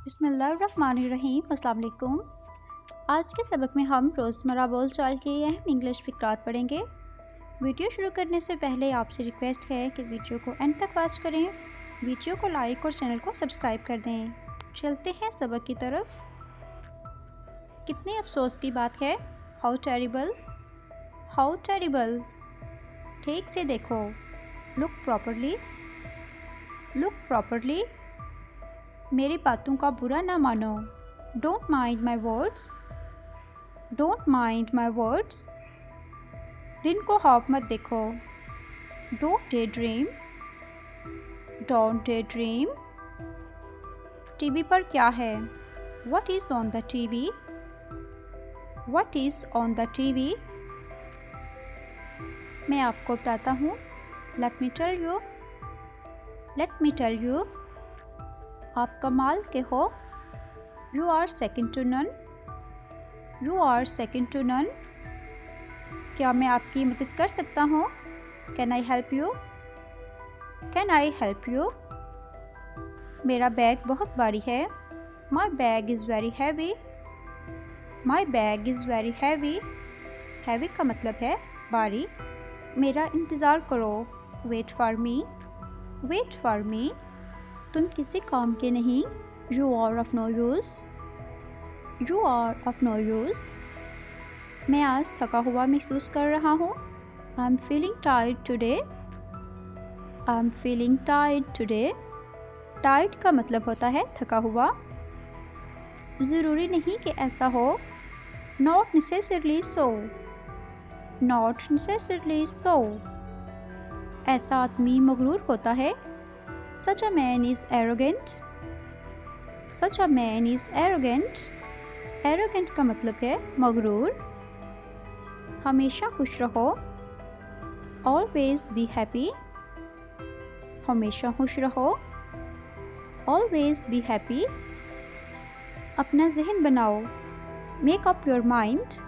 बिस्मिल्लाहिर्रहमानिर्रहीम। अस्सलाम वालेकुम। आज के सबक में हम रोज़मर्रा बोलचाल की अहम इंग्लिश फ़िक़रात पढ़ेंगे। वीडियो शुरू करने से पहले आपसे रिक्वेस्ट है कि वीडियो को एंड तक वॉच करें, वीडियो को लाइक और चैनल को सब्सक्राइब कर दें। चलते हैं सबक की तरफ। कितनी अफसोस की बात है। How terrible, how terrible. ठीक से देखो। Look properly, look properly. मेरी बातों का बुरा ना मानो। Don't mind my words, don't mind my words. दिन को ख्वाब मत देखो। Don't day dream, don't day dream. TV पर क्या है। What is on the TV, what is on the TV. मैं आपको बताता हूँ। Let me tell you, let me tell you. आप कमाल के हो। You are second to none, you are second to none. क्या मैं आपकी मदद कर सकता हूँ। Can I help you, can I help you. मेरा बैग बहुत भारी है। My bag is very heavy, my bag is very heavy. Heavy का मतलब है भारी। मेरा इंतज़ार करो। Wait for me, wait for me. तुम किसी काम के नहीं। You are of no use, you are of no use. मैं आज थका हुआ महसूस कर रहा हूँ। I am feeling tired today, I am feeling tired today. Tired का मतलब होता है थका हुआ। ज़रूरी नहीं कि ऐसा हो। Not necessarily so, not necessarily so. ऐसा आदमी मगरूर होता है। Such a man is arrogant, such a man is arrogant. Arrogant का मतलब है मगरूर। हमेशा खुश रहो। Always be happy, हमेशा खुश रहो। Always be happy. अपना ज़हन बनाओ। Make up your mind,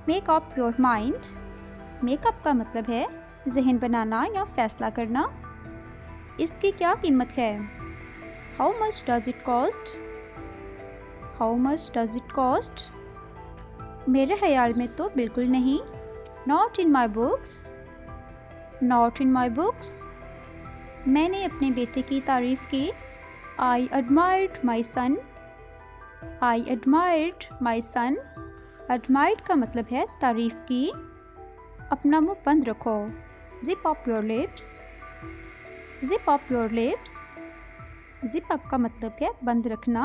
make up your mind. Make up का मतलब है ज़हन बनाना या फैसला करना। इसकी क्या कीमत है। How much does it cost, how much does it cost. मेरे ख्याल में तो बिल्कुल नहीं। Not in my books, not in my books. मैंने अपने बेटे की तारीफ़ की। आई एडमायर्ड माई सन, आई एडमायर्ड माई सन। एडमायर्ड का मतलब है तारीफ़ की। अपना मुंह बंद रखो। Zip up your lips, zip up your lips. Zip up का मतलब है बंद रखना।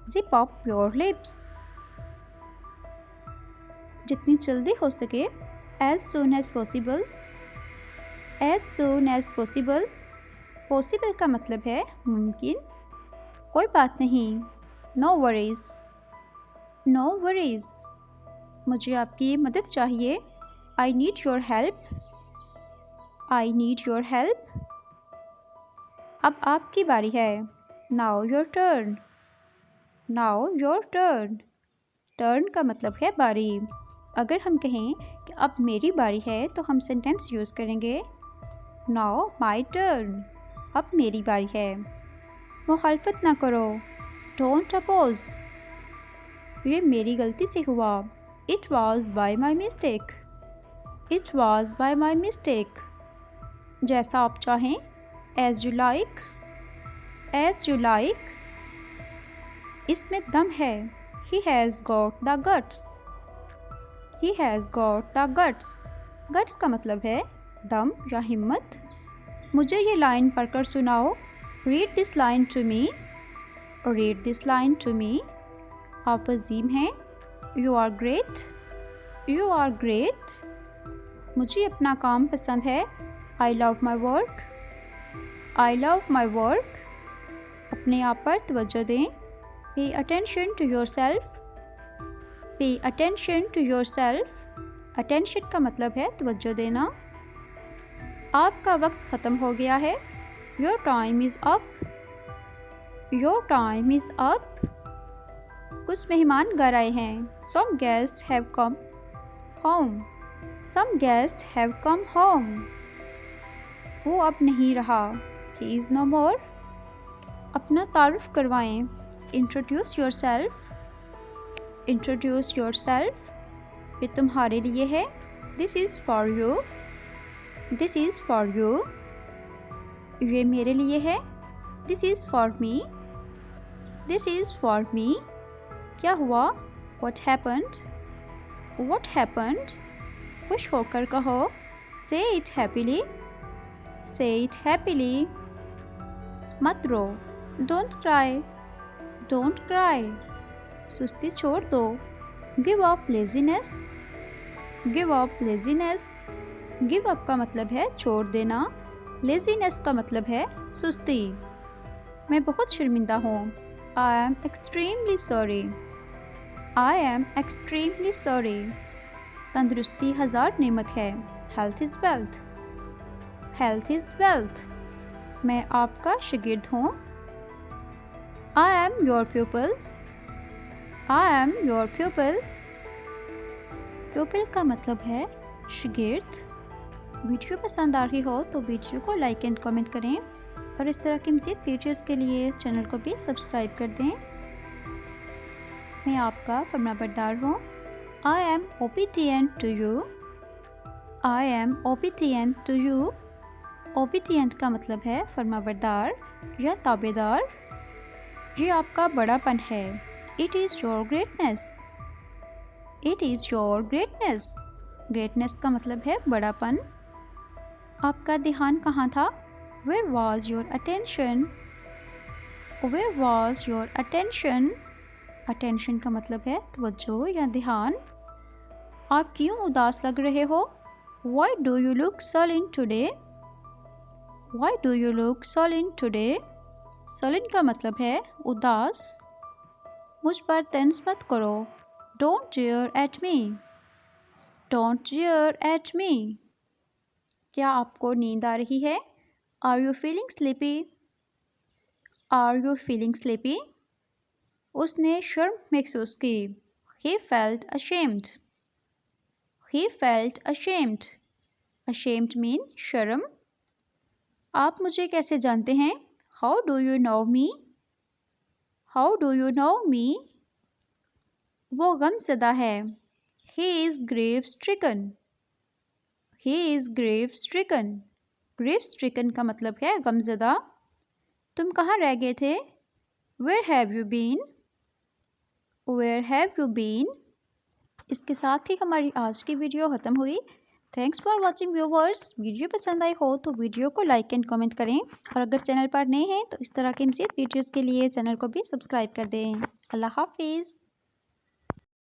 Zip up your lips. जितनी जल्दी हो सके। As soon as possible, as soon as possible. Possible का मतलब है मुमकिन। कोई बात नहीं। No worries, no worries. मुझे आपकी मदद चाहिए। I need your help, I need your help. अब आपकी बारी है। Now your turn, now your turn. Turn का मतलब है बारी। अगर हम कहें कि अब मेरी बारी है तो हम सेंटेंस यूज़ करेंगे नाउ माई टर्न, अब मेरी बारी है। मुखालफत ना करो। डोंट अपोज, ये मेरी गलती से हुआ। It was by my mistake, it was by my mistake. जैसा आप चाहें। As you like, as you like. इसमें दम है। He has got the guts, he has got the guts. Guts का मतलब है दम या हिम्मत। मुझे ये लाइन पढ़कर सुनाओ। Read this line to me, read this line to me. आप अजीम हैं। You are great, you are great. मुझे अपना काम पसंद है। I love my work, I love my work. अपने आप पर तवज्जो दें। Pay attention to yourself, pay attention to yourself. Attention का मतलब है तवज्जो देना। आपका वक्त ख़त्म हो गया है। Your time is up, your time is up. कुछ मेहमान घर आए हैं। Some guest have come home, some guest have come home. वो अब नहीं रहा। ही इज़ नो मोर, अपना तारुफ करवाएं। Introduce yourself, introduce yourself. ये तुम्हारे लिए है। This is for you, this is for you. ये मेरे लिए है। This is for me, this is for me. क्या हुआ? What happened? What happened? खुश होकर कहो। Say it happily, say it happily। मत रो। Don't cry, don't cry। सुस्ती छोड़ दो। Give up laziness, give up laziness। Give up का मतलब है छोड़ देना, laziness का मतलब है सुस्ती। मैं बहुत शर्मिंदा हूँ। I am extremely sorry, I am extremely sorry। तंदुरुस्ती हज़ार नेमत है। Health is wealth, health is wealth। मैं आपका शागिर्द हूँ। I am your pupil, I am your pupil। pupil का मतलब है शागिर्द। वीडियो पसंद आ रही हो तो वीडियो को लाइक एंड कमेंट करें और इस तरह की मज़ीद वीडियोज़ के लिए चैनल को भी सब्सक्राइब कर दें। मैं आपका फरमाबरदार हूँ। I am obedient to you, I am obedient to you। obedient का मतलब है फरमाबरदार या ताबेदार। ये आपका बड़ापन है। It is your greatness, It is your greatness। greatness का मतलब है बड़ापन। आपका ध्यान कहाँ था? Where was your attention, Where was your attention। attention का मतलब है तवज्जो या ध्यान। आप क्यों उदास लग रहे हो? Why do you look sullen today, Why do you look sullen today। sullen का मतलब है उदास। मुझ पर तंज मत करो। Don't jeer at me, Don't jeer at me। क्या आपको नींद आ रही है? Are you feeling sleepy, Are you feeling sleepy। उसने शर्म महसूस की। He felt ashamed, He felt ashamed। ashamed mean शर्म। आप मुझे कैसे जानते हैं? How do you know me, How do you know me। वो गमज़दा है। He is grief stricken, He is grief stricken। grief stricken का मतलब है गमज़दा। तुम कहाँ रह गए थे? Where have you been, Where have you been। इसके साथ ही हमारी आज की वीडियो ख़त्म हुई। Thanks for watching viewers. Video पसंद आई हो तो वीडियो को लाइक एंड कमेंट करें और अगर चैनल पर नए हैं तो इस तरह के मज़ीद वीडियोज़ के लिए चैनल को भी सब्सक्राइब कर दें। अल्लाह हाफिज़।